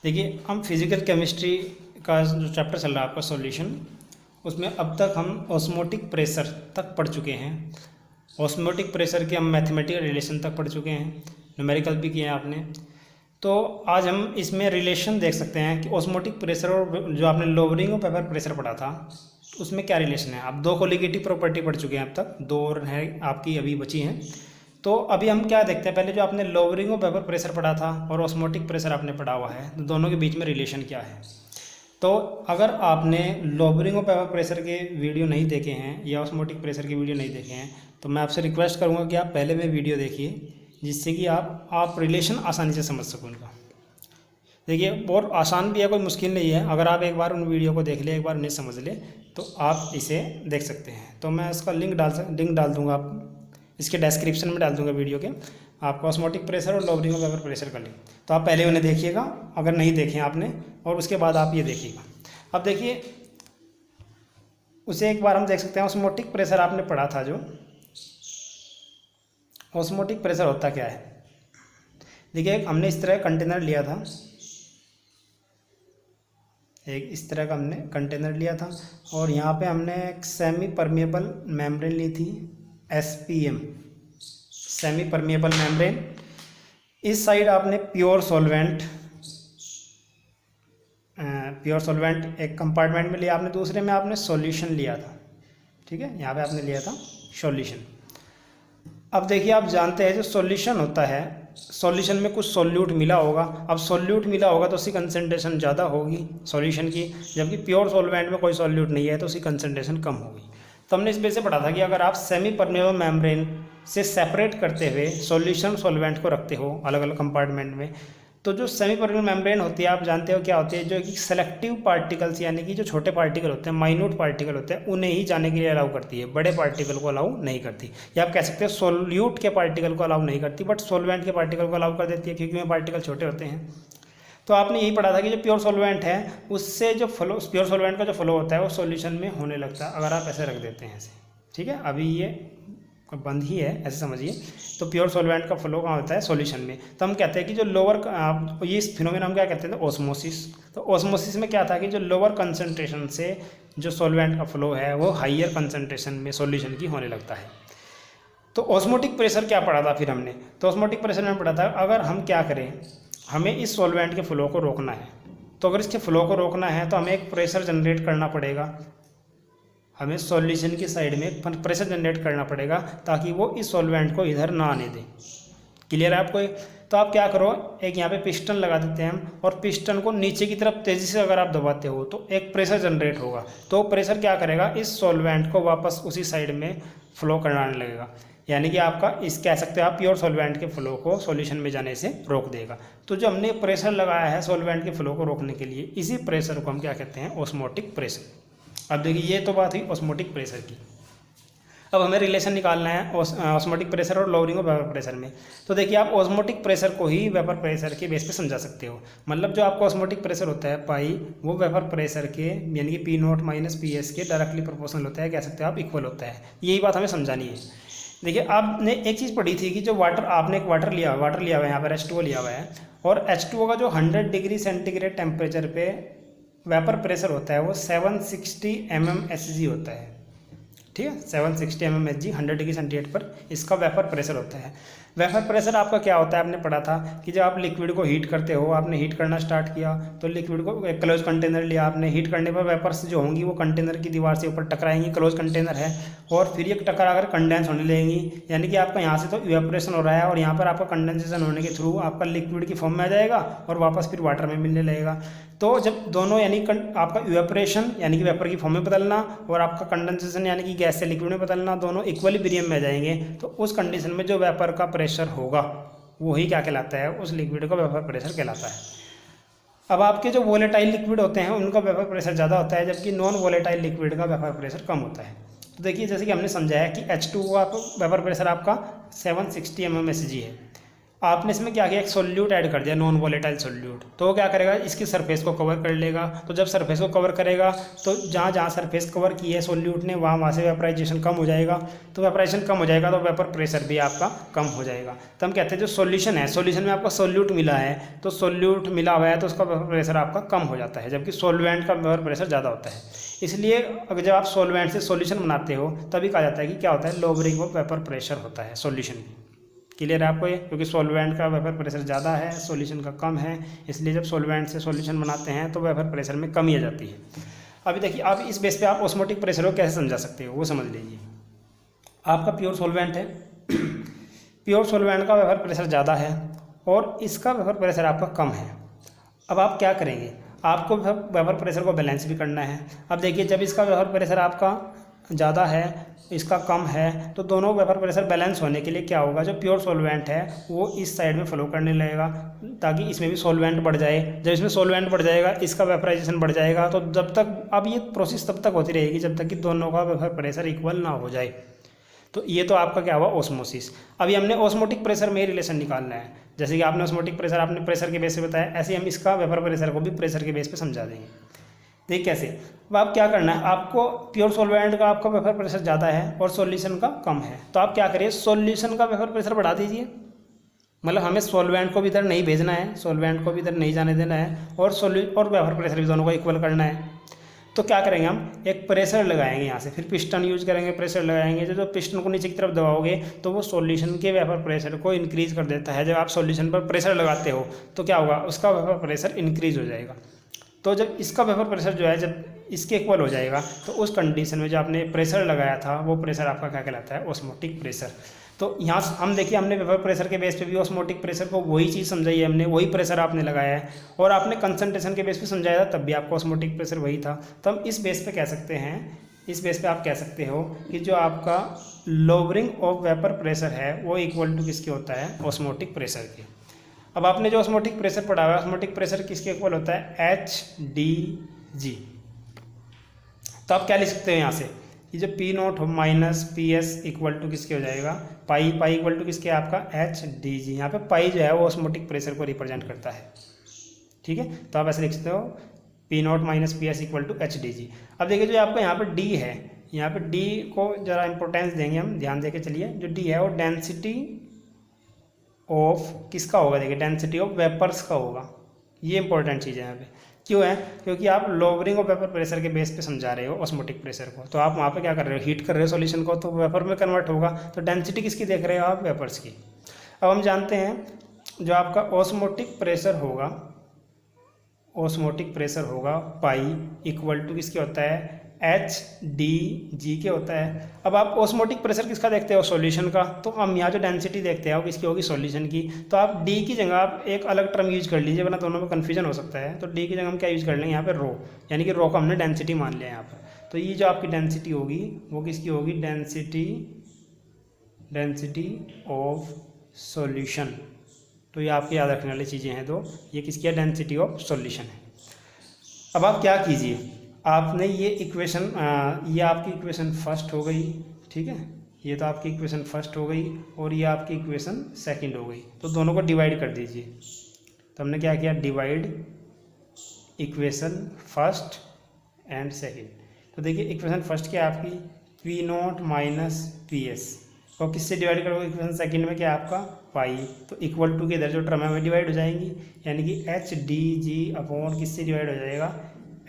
देखिए, हम physical chemistry का जो चैप्टर चल रहा है आपका सॉल्यूशन, उसमें अब तक हम ऑस्मोटिक प्रेशर तक पढ़ चुके हैं। ऑस्मोटिक प्रेशर के हम मैथमेटिकल रिलेशन तक पढ़ चुके हैं, न्यूमेरिकल भी किए हैं आपने। तो आज हम इसमें रिलेशन देख सकते हैं कि ऑस्मोटिक प्रेशर और जो आपने लोअरिंग ऑफ वेपर प्रेशर पढ़ा था उसमें क्या रिलेशन है। आप दो कोलिगेटिव प्रॉपर्टी पढ़ चुके हैं अब तक, दो और है आपकी अभी बची हैं। तो अभी हम क्या देखते हैं, पहले जो आपने लोअरिंग ऑफ वेपर प्रेशर पढ़ा था और ऑस्मोटिक प्रेशर आपने पढ़ा हुआ है, तो दोनों के बीच में रिलेशन क्या है। तो अगर आपने लोअरिंग ऑफ वेपर प्रेशर के वीडियो नहीं देखे हैं या ऑस्मोटिक प्रेशर के वीडियो नहीं देखे हैं, तो मैं आपसे रिक्वेस्ट करूंगा कि आप पहले में वीडियो देखिए, जिससे कि आप रिलेशन आसानी से समझ सको उनका। देखिए, बहुत आसान भी है, कोई मुश्किल नहीं है। अगर आप एक बार उन वीडियो को देख ले, एक बार उन्हें समझ ले, तो आप इसे देख सकते हैं। तो मैं इसका लिंक डाल दूंगा, आप इसके डिस्क्रिप्शन में डाल दूंगा वीडियो के, आपको ऑस्मोटिक प्रेशर और लोअरिंग ऑफ वेपर प्रेशर का लिंक। तो आप पहले उन्हें देखिएगा अगर नहीं देखे आपने, और उसके बाद आप ये देखिएगा। अब देखिए, उसे एक बार हम देख सकते हैं। ऑस्मोटिक प्रेशर आपने पढ़ा था, जो ऑस्मोटिक प्रेशर होता क्या है। देखिए, हमने इस तरह कंटेनर लिया था, एक इस तरह का हमने कंटेनर लिया था, और यहाँ पे हमने एक सेमी परमेबल मेम्ब्रेन ली थी, SPM, सेमी परमेबल मेम्ब्रेन। इस साइड आपने प्योर सॉल्वेंट एक कंपार्टमेंट में लिया आपने, दूसरे में आपने सॉल्यूशन लिया था। ठीक है, यहाँ पे आपने लिया था सॉल्यूशन। अब देखिए, आप जानते हैं जो सॉल्यूशन होता है, सॉल्यूशन में कुछ सॉल्यूट मिला होगा। अब सॉल्यूट मिला होगा तो उसकी कंसनट्रेशन ज़्यादा होगी सॉल्यूशन की, जबकि प्योर सॉल्वेंट में कोई सॉल्यूट नहीं है तो उसकी कंसनट्रेशन कम होगी। तो हमने इस बेस से पढ़ा था कि अगर आप सेमी परमेबल मेम्ब्रेन से सेपरेट करते हुए सॉल्यूशन सॉल्वेंट को रखते हो अलग अलग कंपार्टमेंट में, तो जो सेमी परमेबल मेम्ब्रेन होती है, आप जानते हो क्या होती है, जो कि सेलेक्टिव पार्टिकल्स, यानी कि जो छोटे पार्टिकल होते हैं, माइन्यूट पार्टिकल होते हैं, उन्हें ही जाने के लिए अलाउ करती है, बड़े पार्टिकल को अलाउ नहीं करती। या आप कह सकते हैं सोल्यूट के पार्टिकल को अलाउ नहीं करती, बट सॉल्वेंट के पार्टिकल को अलाउ कर देती है, क्योंकि वे पार्टिकल छोटे होते हैं। तो आपने यही पढ़ा था कि जो प्योर सॉल्वेंट है, उससे जो फ्लो, प्योर सॉल्वेंट का जो फ्लो होता है वो सॉल्यूशन में होने लगता है अगर आप ऐसे रख देते हैं ऐसे। ठीक है, अभी ये बंद ही है, ऐसे समझिए। तो प्योर सॉल्वेंट का फ्लो कहाँ होता है, सॉल्यूशन में। तो हम कहते हैं कि जो लोअर, ये इस फिनोमेना हम क्या कहते हैं, ऑस्मोसिस। तो ऑस्मोसिस में क्या था कि जो लोअर कंसनट्रेशन से जो सॉल्वेंट का फ्लो है वो हाइयर कंसनट्रेशन में सॉल्यूशन की होने लगता है। तो ऑस्मोटिक प्रेशर क्या पढ़ा था फिर हमने, तो ऑस्मोटिक प्रेशर में पढ़ा था अगर हम क्या करें, हमें इस सॉल्वेंट के फ्लो को रोकना है। तो अगर इसके फ्लो को रोकना है तो हमें एक प्रेशर जनरेट करना पड़ेगा, हमें सॉल्यूशन की साइड में प्रेशर जनरेट करना पड़ेगा, ताकि वो इस सॉल्वेंट को इधर ना आने दें। क्लियर है आपको। तो आप क्या करो, एक यहाँ पे पिस्टन लगा देते हैं हम, और पिस्टन को नीचे की तरफ तेज़ी से अगर आप दबाते हो तो एक प्रेशर जनरेट होगा। तो प्रेशर क्या करेगा, इस सॉल्वेंट को वापस उसी साइड में फ्लो कराने लगेगा, यानी कि आपका इस कह सकते हो आप प्योर सॉल्वेंट के फ्लो को सॉल्यूशन में जाने से रोक देगा। तो जो हमने प्रेशर लगाया है सॉल्वेंट के फ्लो को रोकने के लिए, इसी प्रेशर को हम क्या कहते हैं, ऑस्मोटिक प्रेशर। अब देखिए, ये तो बात हुई ऑस्मोटिक प्रेशर की। अब हमें रिलेशन निकालना है ऑस्मोटिक प्रेशर और लोअरिंग ऑफ वेपर प्रेशर में। तो देखिए, आप ऑस्मोटिक प्रेशर को ही वेपर प्रेशर के बेस पे समझा सकते हो। मतलब जो आपका ऑस्मोटिक प्रेशर होता है पाई, वो वेपर प्रेशर के यानी कि P0 माइनस PS के डायरेक्टली प्रोपोर्शनल होता है, कह सकते हो आप इक्वल होता है। यही बात हमें समझानी है। देखिए, आपने एक चीज़ पढ़ी थी कि जो वाटर, आपने एक वाटर लिया हुआ है यहाँ पर, H2O लिया हुआ है, और H2O का जो 100 डिग्री सेंटीग्रेड टेम्परेचर पे वेपर प्रेशर होता है वो 760 mmHg होता है। ठीक है, 760 mmHg 100 डिग्री सेंटीग्रेड पर इसका वेपर प्रेशर होता है। वेपर प्रेशर आपका क्या होता है, आपने पढ़ा था कि जब आप लिक्विड को हीट करते हो, आपने हीट करना स्टार्ट किया, तो लिक्विड को एक क्लोज कंटेनर लिया आपने, हीट करने पर वेपर्स जो होंगी वो कंटेनर की दीवार से ऊपर टकराएंगी, क्लोज कंटेनर है, और फिर ये टकरा कर कंडेंस होने लगेंगी। यानी कि आपका यहाँ से तो इवेपोरेशन हो रहा है, और यहाँ पर आपका कंडेंसेशन होने के थ्रू आपका लिक्विड की फॉर्म में आ जाएगा और वापस फिर वाटर में मिलने लगेगा। तो जब दोनों, यानी आपका इवेपोरेशन यानी कि वेपर की फॉर्म में बदलना, और आपका कंडेंसेशन यानी कि गैस से लिक्विड में बदलना, दोनों इक्विलिब्रियम में आ जाएंगे, तो उस कंडीशन में जो वेपर का प्रेशर होगा वही क्या कहलाता है, उस लिक्विड का वेपर प्रेशर कहलाता है। अब आपके जो वोलेटाइल लिक्विड होते हैं उनका वेपर प्रेशर ज़्यादा होता है, जबकि नॉन वोलेटाइल लिक्विड का वेपर प्रेशर कम होता है। तो देखिए, जैसे कि हमने समझाया कि H2O का वेपर प्रेशर आपका 760 mmHg है, आपने इसमें क्या किया, एक सोल्यूट ऐड कर दिया, नॉन वोलेटाइल सोल्यूट, तो वो क्या करेगा, इसकी सरफेस को कवर कर लेगा। तो जब सरफेस को कवर करेगा तो जहाँ जहाँ सरफेस कवर की है सोल्यूट ने, वहाँ से वेपराइजेशन कम हो जाएगा। तो वेपराइजेशन कम हो जाएगा तो वेपर प्रेशर भी आपका कम हो जाएगा। तो हम कहते हैं जो सोल्यूशन है, सोल्यूशन में आपका सोल्यूट मिला है, तो सोल्यूट मिला हुआ है तो उसका वेपर प्रेशर आपका कम हो जाता है, जबकि सोलवेंट का वेपर प्रेशर ज़्यादा होता है। इसलिए अगर जब आप सोलवेंट से सोल्यूशन बनाते हो तभी कहा जाता है कि क्या होता है, लोअरिंग ऑफ वेपर प्रेशर होता है सोल्यूशन की। क्लियर है आपको ये, क्योंकि सॉल्वेंट का वेपर प्रेशर ज़्यादा है, सॉल्यूशन का कम है, इसलिए जब सॉल्वेंट से सॉल्यूशन बनाते हैं तो वेपर प्रेशर में कमी आ जाती है। अभी देखिए, अब इस बेस पे आप ऑस्मोटिक प्रेशर को कैसे समझा सकते हो वो समझ लीजिए। आपका प्योर सॉल्वेंट है, प्योर सॉल्वेंट का वेपर प्रेशर ज़्यादा है और इसका वेपर प्रेशर आपका कम है। अब आप क्या करेंगे, आपको वेपर प्रेशर को बैलेंस भी करना है। अब देखिए, जब इसका वेपर प्रेशर आपका ज़्यादा है, इसका कम है, तो दोनों वेपर प्रेशर बैलेंस होने के लिए क्या होगा, जो प्योर सॉल्वेंट है वो इस साइड में फ्लो करने लगेगा ताकि इसमें भी सॉल्वेंट बढ़ जाए। जब इसमें सॉल्वेंट बढ़ जाएगा, इसका वेपराइजेशन बढ़ जाएगा। तो जब तक, अब ये प्रोसेस तब तक होती रहेगी जब तक कि दोनों का वेपर प्रेशर इक्वल ना हो जाए। तो ये तो आपका क्या हुआ, ऑस्मोसिस। अभी हमने ऑस्मोटिक प्रेशर में रिलेशन निकालना है। जैसे कि आपने ऑस्मोटिक प्रेशर आपने प्रेशर के बेस पे बताया, ऐसे ही हम इसका वेपर प्रेशर को भी प्रेशर के बेस पे समझा देंगे। देखिए कैसे। अब आप क्या करना है, आपको प्योर सॉल्वेंट का आपका वेपर प्रेशर ज़्यादा है और सॉल्यूशन का कम है, तो आप क्या करिए, सॉल्यूशन का वेपर प्रेशर बढ़ा दीजिए। मतलब हमें सॉल्वेंट को भी इधर नहीं भेजना है, सॉल्वेंट को भी इधर नहीं जाने देना है, और वेपर प्रेशर भी दोनों को इक्वल करना है। तो क्या करेंगे, हम एक प्रेशर लगाएंगे यहाँ से, फिर पिस्टन यूज करेंगे, प्रेशर लगाएंगे। जो पिस्टन को नीचे की तरफ दबाओगे तो वो सॉल्यूशन के वेपर प्रेशर को इंक्रीज कर देता है। जब आप सॉल्यूशन पर प्रेशर लगाते हो तो क्या होगा, उसका वेपर प्रेशर इंक्रीज हो जाएगा। तो जब इसका वेपर प्रेशर जो है जब इसके इक्वल हो जाएगा तो उस कंडीशन में जो आपने प्रेशर लगाया था वो प्रेशर आपका क्या कहलाता है, ऑस्मोटिक प्रेशर। तो यहाँ हम देखिए, हमने वेपर प्रेशर के बेस पे भी ऑस्मोटिक प्रेशर को वही चीज़ समझाई है हमने, वही प्रेशर आपने लगाया है, और आपने कंसंट्रेशन के बेस पे समझाया था तब भी आपका ऑस्मोटिक प्रेशर वही था। तो हम इस बेस पे कह सकते हैं, इस बेस पे आप कह सकते हो कि जो आपका लोअरिंग ऑफ वेपर प्रेशर है वो इक्वल टू किसके होता है, ऑस्मोटिक प्रेशर के। अब आपने जो ऑस्मोटिक प्रेशर पढ़ा हुआ है, ऑस्मोटिक प्रेशर किसके इक्वल होता है, HdG। तो आप क्या लिख सकते हो यहाँ से, ये जो P0 minus PS equal to किसके हो जाएगा, पाई इक्वल टू किसके, आपका HdG। यहाँ पे पाई जो है वो ऑस्मोटिक प्रेशर को रिप्रेजेंट करता है। ठीक है, तो आप ऐसे लिख सकते हो P0 minus PS equal to HdG। अब देखिए, जो आपका यहाँ पर D है, यहाँ पे D को जरा इंपॉर्टेंस देंगे हम, ध्यान देके चलिए। जो D है वो डेंसिटी ऑफ किसका होगा, देखिए डेंसिटी ऑफ वेपर्स का होगा। ये इंपॉर्टेंट चीज़ है यहाँ पे, क्यों है, क्योंकि आप लोअरिंग ऑफ वेपर प्रेशर के बेस पे समझा रहे हो ऑस्मोटिक प्रेशर को। तो आप वहाँ पे क्या कर रहे हो, हीट कर रहे हो सॉल्यूशन को, तो वेपर में कन्वर्ट होगा। तो डेंसिटी किसकी देख रहे हो आप, वेपर्स की। अब हम जानते हैं जो आपका ऑस्मोटिक प्रेशर होगा, ऑस्मोटिक प्रेशर होगा पाई इक्वल टू किसके होता है, HdG के होता है। अब आप ऑस्मोटिक प्रेशर किसका देखते हो, सॉल्यूशन का। तो हम यहाँ जो डेंसिटी देखते हैं वो किसकी होगी, सॉल्यूशन की। तो आप D की जगह आप एक अलग टर्म यूज कर लीजिए, वरना दोनों में कन्फ्यूजन हो सकता है। तो D की जगह हम क्या यूज कर लेंगे यहाँ पे, रो, यानी कि रो को हमने डेंसिटी मान लिया यहाँ पर। तो ये जो आपकी डेंसिटी होगी वो किसकी होगी, डेंसिटी ऑफ सॉल्यूशन। तो ये आपकी याद रखने वाली चीज़ें हैं दो, ये किसकी है, डेंसिटी ऑफ सॉल्यूशन है। अब आप क्या कीजिए, आपने ये इक्वेशन, ये आपकी इक्वेशन फर्स्ट हो गई, ठीक है, ये तो आपकी इक्वेशन फर्स्ट हो गई और ये आपकी इक्वेशन सेकंड हो गई। तो दोनों को डिवाइड कर दीजिए। तो हमने क्या किया, divide equation first and second. तो देखिए, इक्वेशन फर्स्ट क्या है आपकी, P0 माइनस PS, और किससे डिवाइड करोगे, इक्वेशन सेकंड में क्या है आपका, पाई। तो इक्वल टू के इधर जो टर्म है वो डिवाइड हो जाएंगी, यानी कि HdG अपॉन किससे डिवाइड हो जाएगा,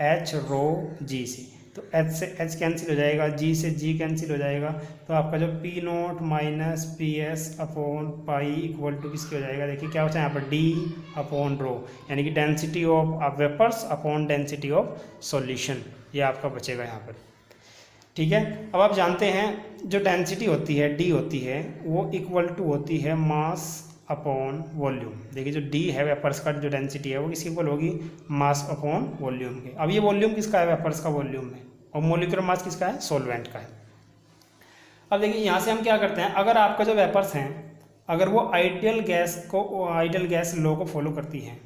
HrG से। तो H से H कैंसिल हो जाएगा, G से G कैंसिल हो जाएगा। तो आपका जो P0 minus PS upon pi equal to किसके हो जाएगा, देखिए क्या होता है यहाँ पर, D अपॉन रो, यानी कि density of vapours upon density of solution, ये आपका बचेगा यहाँ पर। ठीक है, अब आप जानते हैं जो डेंसिटी होती है, D होती है, वो इक्वल टू होती है मास अपॉन वॉल्यूम। देखिए, जो D है वेपर्स का जो डेंसिटी है वो किसकी इक्वल होगी, मास अपॉन वॉल्यूम के। अब ये वॉल्यूम किसका है, वेपर्स का वॉल्यूम है, और मोलिकुलर मास किसका है, सॉल्वेंट का है। अब देखिए, यहाँ से हम क्या करते हैं, अगर आपका जो वेपर्स हैं, अगर वो आइडियल गैस लॉ को फॉलो करती हैं,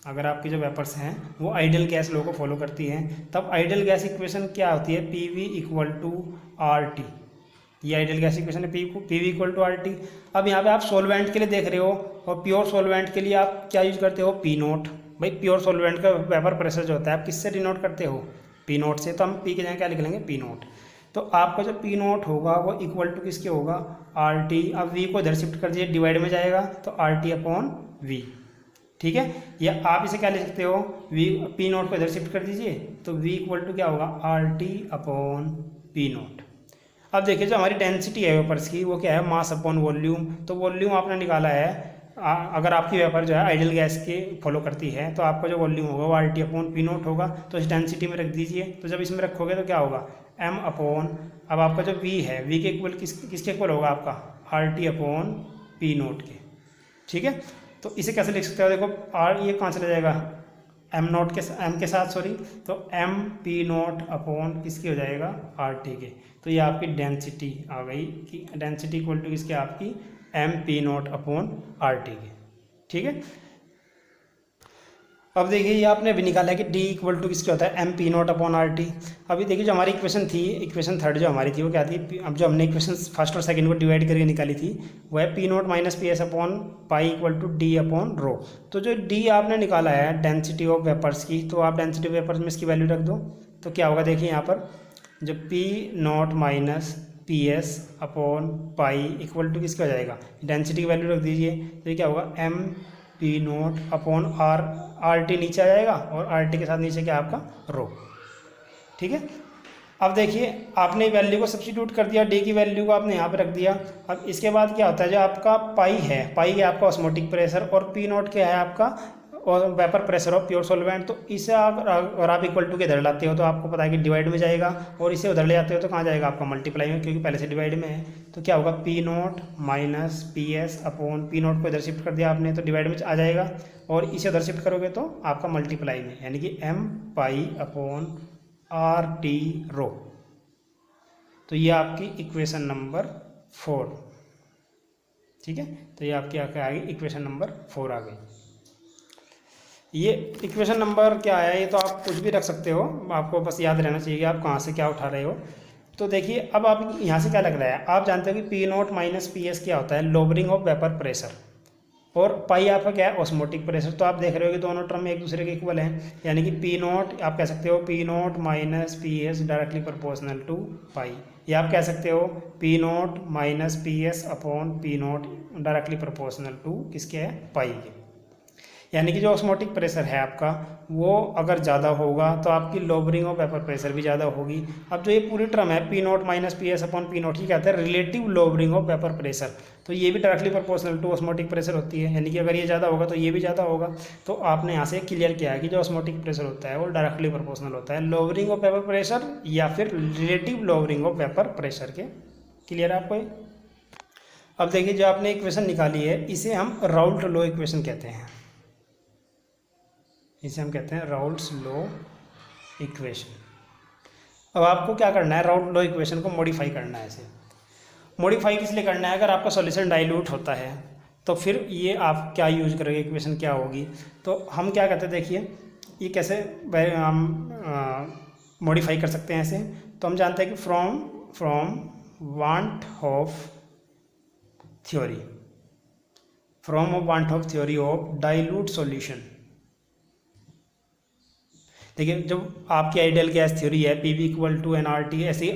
अगर आपकी जो वेपर्स हैं वो आइडियल गैस लॉ को फॉलो करती हैं, तब आइडियल गैस इक्वेशन क्या होती है, PV इक्वल टू RT। ये आइडियल गैस इक्वेशन है, P V equal to R T. अब यहाँ पे आप सोलवेंट के लिए देख रहे हो, और प्योर सोलवेंट के लिए आप क्या यूज करते हो, पी नोट। भाई प्योर सोलवेंट का वेपर प्रेशर जो होता है आप किससे डिनोट करते हो, पी नोट से। तो हम पी के जगह क्या लिख लेंगे, पी नोट। तो आपका जो पी नोट होगा वो इक्वल टू किसके होगा, आर टी। अब वी को इधर शिफ्ट कर दीजिए, डिवाइड में जाएगा तो आर टी अपॉन वी, ठीक है। या आप इसे क्या लिख सकते हो, वी पी नोट को इधर शिफ्ट कर दीजिए तो वी इक्वल टू क्या होगा, R T upon P note. अब देखिए जो हमारी डेंसिटी है वेपर्स की वो क्या है, मास अपॉन वॉल्यूम। तो वॉल्यूम आपने निकाला है, अगर आपकी वेपर जो है आइडियल गैस के फॉलो करती है तो आपका जो वॉल्यूम होगा वो R T upon P note होगा। तो इस डेंसिटी में रख दीजिए, तो जब इसमें रखोगे तो क्या होगा, एम अपॉन, अब आपका जो वी है वी के इक्वल किसके इक्वल होगा आपका, R T upon P note के, ठीक है। तो इसे कैसे लिख सकते हो, देखो आर ये कहाँ चला जाएगा, एम नोट के एम के साथ सॉरी, तो एम पी नोट अपॉन किसकी हो जाएगा, आर टी के। तो ये आपकी डेंसिटी आ गई कि डेंसिटी इक्वल टू किसके, आपकी M P naught upon are T के, ठीक है। अब देखिए ये आपने अभी निकाला है कि डी इक्वल टू किसके होता है, M P naught upon are T. अभी देखिए जो हमारी इक्वेशन थी, इक्वेशन थर्ड जो हमारी थी वो क्या थी, अब जो हमने इक्वेशन फर्स्ट और सेकंड को डिवाइड करके निकाली थी वो है P naught minus P S upon pi equal to d upon rho. तो जो डी आपने निकाला है डेंसिटी ऑफ वेपर्स की, तो आप डेंसिटी ऑफ वेपर्स में इसकी वैल्यू रख दो। तो क्या होगा, देखिए यहाँ पर जो P naught minus P S upon pi equal to किसका हो जाएगा, डेंसिटी की वैल्यू रख दीजिए। तो ये क्या होगा, M P naught upon R, R T नीचे आ जाएगा और आर टी के साथ नीचे क्या आपका रो, ठीक है। अब देखिए आपने वैल्यू को सब्स्टिट्यूट कर दिया, डी की वैल्यू को आपने यहाँ पे रख दिया। अब इसके बाद क्या होता है, जो आपका पाई है, पाई है आपका ऑस्मोटिक प्रेशर और पी नोट क्या है आपका और vapour pressure of pure solvent. तो इसे अगर आप इक्वल टू के इधर लाते हो तो आपको पता है कि डिवाइड में जाएगा, और इसे उधर ले जाते हो तो कहाँ जाएगा आपका मल्टीप्लाई में, क्योंकि पहले से डिवाइड में है। तो क्या होगा, P naught minus P S upon, P note को इधर शिफ्ट कर दिया आपने तो डिवाइड में आ जाएगा, और इसे उधर शिफ्ट करोगे तो आपका मल्टीप्लाई में, यानी कि m pi upon are t rho. तो ये आपकी इक्वेशन नंबर 4, ठीक है। तो ये आपकी आ गई इक्वेशन नंबर 4 आ गई। ये इक्वेशन नंबर क्या है, ये तो आप कुछ भी रख सकते हो, आपको बस याद रहना चाहिए कि आप कहाँ से क्या उठा रहे हो। तो देखिए अब आप यहाँ से क्या लग रहा है, आप जानते हो कि P naught minus P S क्या होता है, लोअरिंग ऑफ वेपर प्रेशर, और पाई आपका क्या है, ऑस्मोटिक प्रेशर। तो आप देख रहे हो कि दोनों टर्म एक दूसरे के इक्वल हैं, यानी कि पी नोट आप कह सकते हो p naught minus P s directly proportional to pi, या आप कह सकते हो p naught minus P S upon P naught directly proportional to किसके है, पाई के। यानी कि जो ऑस्मोटिक प्रेशर है आपका वो अगर ज़्यादा होगा तो आपकी लोअरिंग ऑफ वेपर प्रेशर भी ज़्यादा होगी। अब जो ये पूरी टर्म है P naught minus P S upon P naught, ये कहते हैं relative lowering of vapour pressure. तो ये भी directly proportional to osmotic pressure होती है, यानी कि अगर ये ज़्यादा होगा तो ये भी ज़्यादा होगा। तो आपने यहाँ से क्लियर किया है कि जो ऑस्मोटिक प्रेशर होता है वो डायरेक्टली प्रोपोर्शनल होता है लोअरिंग ऑफ वेपर प्रेशर या फिर relative lowering of vapour pressure के। क्लियर है आपको? अब देखिए जो आपने इक्वेशन निकाली है इसे हम राउल्ट लॉ इक्वेशन कहते हैं, इसे हम कहते हैं राउल्ट्स लॉ इक्वेशन। अब आपको क्या करना है, राउल्ट लॉ इक्वेशन को मॉडिफाई करना है। इसे मॉडिफाई किस लिए करना है, अगर आपका सॉल्यूशन डाइल्यूट होता है तो फिर ये आप क्या यूज करोगे, इक्वेशन क्या होगी। तो हम क्या कहते हैं, देखिए ये कैसे हम मॉडिफाई कर सकते हैं ऐसे। तो हम जानते हैं कि from van't Hoff theory of dilute solution. देखिए जब आपकी आइडियल गैस थ्योरी है P V equal to n R T, ऐसे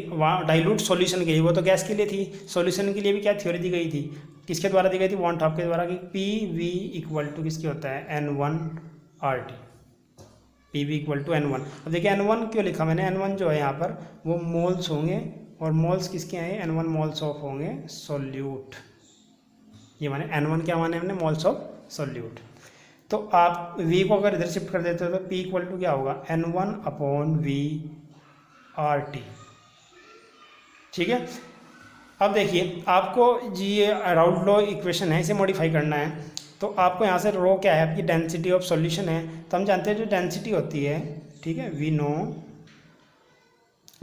डाइल्यूट सॉल्यूशन के लिए, वो तो गैस के लिए थी, सॉल्यूशन के लिए भी क्या थ्योरी दी गई थी, किसके द्वारा दी गई थी, वान टॉप के द्वारा, कि पी वी इक्वल टू किसके होता है, n one R T, P V equal to n one. अब देखिए एन वन क्यों लिखा मैंने, एन वन जो है यहाँ पर वो मोल्स होंगे, और मोल्स किसके हैं, एन वन मोल्स ऑफ होंगे सोल्यूट। ये माने एन वन क्या माने हमने, मोल्स ऑफ सोल्यूट। तो आप v को अगर इधर शिफ्ट कर देते हो तो p इक्वल टू क्या होगा, n1 upon we R T. ठीक है। अब देखिए आपको जी ये राउल्ट लॉ इक्वेशन है, इसे मॉडिफाई करना है। तो आपको यहाँ से रो क्या है, आपकी डेंसिटी ऑफ सॉल्यूशन है। तो हम जानते हैं जो डेंसिटी होती है, ठीक है, वी नो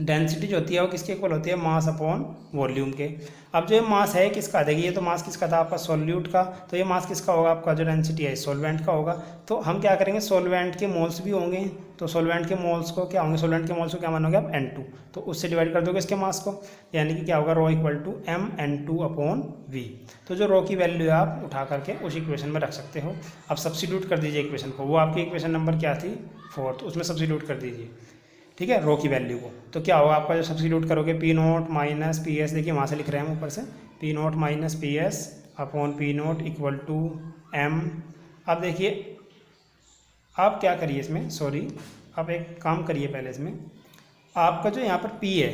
डेंसिटी जो होती है वो किसके इक्वल होती है, मास अपॉन वॉल्यूम के। अब जो ये मास है किसका, देखिए ये तो मास किसका था आपका, सॉल्यूट का, तो ये मास किसका होगा आपका, जो डेंसिटी है सॉल्वेंट का होगा। तो हम क्या करेंगे, सॉल्वेंट के मोल्स भी होंगे, तो सॉल्वेंट के मोल्स को क्या होंगे, सॉल्वेंट के मोल्स को क्या मानोगे आप, N2, तो उससे डिवाइड कर दोगे इसके मास को, यानी कि क्या होगा, rho equal to mN2 upon V। तो जो रो की वैल्यू है आप उठा करके उस इक्वेशन में रख सकते हो। अब सब्स्टिट्यूट कर दीजिए इक्वेशन को, वो आपकी इक्वेशन नंबर क्या थी 4, तो उसमें सब्स्टिट्यूट कर दीजिए, ठीक है, रो की वैल्यू को। तो क्या होगा आपका, जो सब्स्टिट्यूट करोगे P naught minus P S, देखिए वहाँ से लिख रहे हैं हम ऊपर से, P naught minus P S upon P naught equal to M. अब देखिए आप क्या करिए इसमें, सॉरी आप एक काम करिए पहले इसमें, आपका जो यहाँ पर पी है,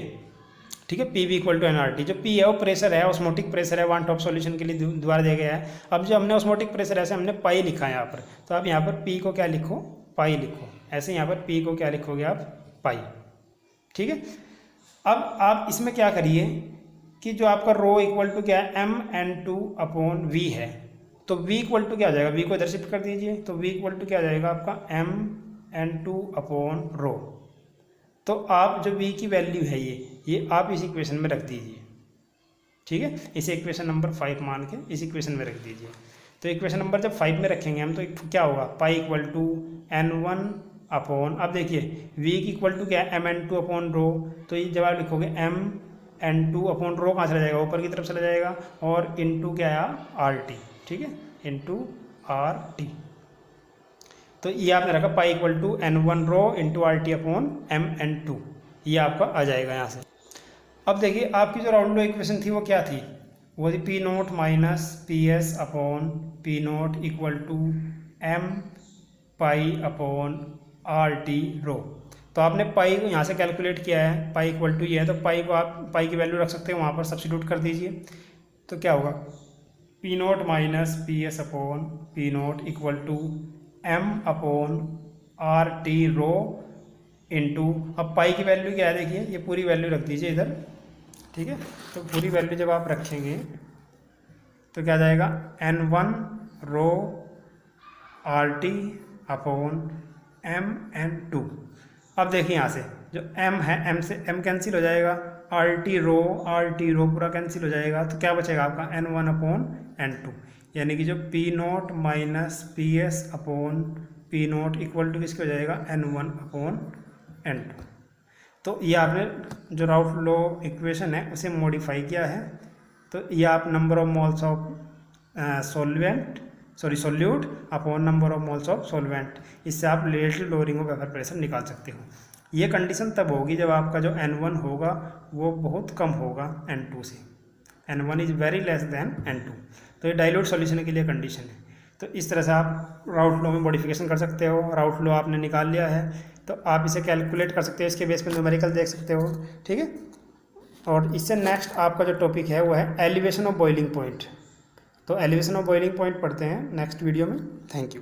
ठीक है, P V equal to nRT, जो पी है वो प्रेशर है, ऑस्मोटिक प्रेशर है, वन टॉप सॉल्यूशन के लिए द्वारा दिया गया है। अब जो हमने ऑस्मोटिक प्रेशर ऐसे हमने पाई लिखा है यहाँ पर, तो आप यहाँ पर पी को क्या लिखो, पाई लिखो, ऐसे यहाँ पर पी को क्या लिखोगे आप, पाई, ठीक है। अब आप इसमें क्या करिए कि जो आपका रो इक्वल टू क्या है, mN2 अपॉन वी है, तो v इक्वल टू क्या आ जाएगा, v को इधर शिफ्ट कर दीजिए, तो v इक्वल टू क्या आ जाएगा आपका mN2 अपॉन रो। तो आप जो v की वैल्यू है ये आप इस इक्वेशन में रख दीजिए, ठीक है, इसे इक्वेशन नंबर 5 मान के इस इक्वेशन में रख दीजिए। तो इक्वेशन नंबर जब 5 में रखेंगे हम, तो क्या होगा, पाई इक्वल टू N1 अपॉन, अब देखिए v की इक्वल टू क्या है, mN2 अपॉन रो, तो ये जब आप लिखोगे mN2 अपॉन रो कहाँ चला जाएगा, ऊपर की तरफ चला जाएगा, और इनटू क्या है RT, ठीक है, इनटू RT। तो ये आपने रखा pi equal to N1 rho into RT upon mN2, ये आपका आ जाएगा यहाँ से। अब देखिए आपकी जो राउंड लो इक्वेशन थी वो क्या थी, वो थी P naught minus P S upon P naught equal to M pi upon RT rho. तो आपने पाई को यहाँ से कैलकुलेट किया है, पाई इक्वल टू ये है, तो पाई को आप पाई की वैल्यू रख सकते हैं, वहाँ पर सब्स्टिट्यूट कर दीजिए। तो क्या होगा, P naught minus P S upon P naught equal to M upon RT rho into, अब पाई की वैल्यू क्या है, देखिए ये पूरी वैल्यू रख दीजिए इधर, ठीक है। तो पूरी वैल्यू जब आप रखेंगे तो क्या जाएगा, N1 रो RT अपॉन mN2। अब देखिए यहाँ से जो m है, m से m कैंसिल हो जाएगा, RT रो पूरा कैंसिल हो जाएगा, तो क्या बचेगा आपका N1 अपॉन N2, यानी कि जो P naught minus P S upon P naught equal to किसके हो जाएगा, N1 अपॉन N2। तो ये आपने जो राउट लो इक्वेशन है उसे मॉडिफाई किया है। तो ये आप number of moles of solute upon number of moles of solvent, इससे आप relative lowering of vapour pressure निकाल सकते हो। ये कंडीशन तब होगी जब आपका जो N1 होगा वो बहुत कम होगा N2 से, N1 is very less than N2। तो ये डाइल्यूट सॉल्यूशन के लिए कंडीशन है। तो इस तरह से आप राउट लो में मॉडिफिकेशन कर सकते हो। राउट लो आपने निकाल लिया है तो आप इसे कैलकुलेट कर सकते हो, इसके बेस पे न्यूमेरिकल देख सकते हो, ठीक है। और इससे नेक्स्ट आपका जो टॉपिक है वो है एलिवेशन ऑफ बॉइलिंग पॉइंट। तो एलिवेशन ऑफ बॉइलिंग पॉइंट पढ़ते हैं नेक्स्ट वीडियो में। Thank you.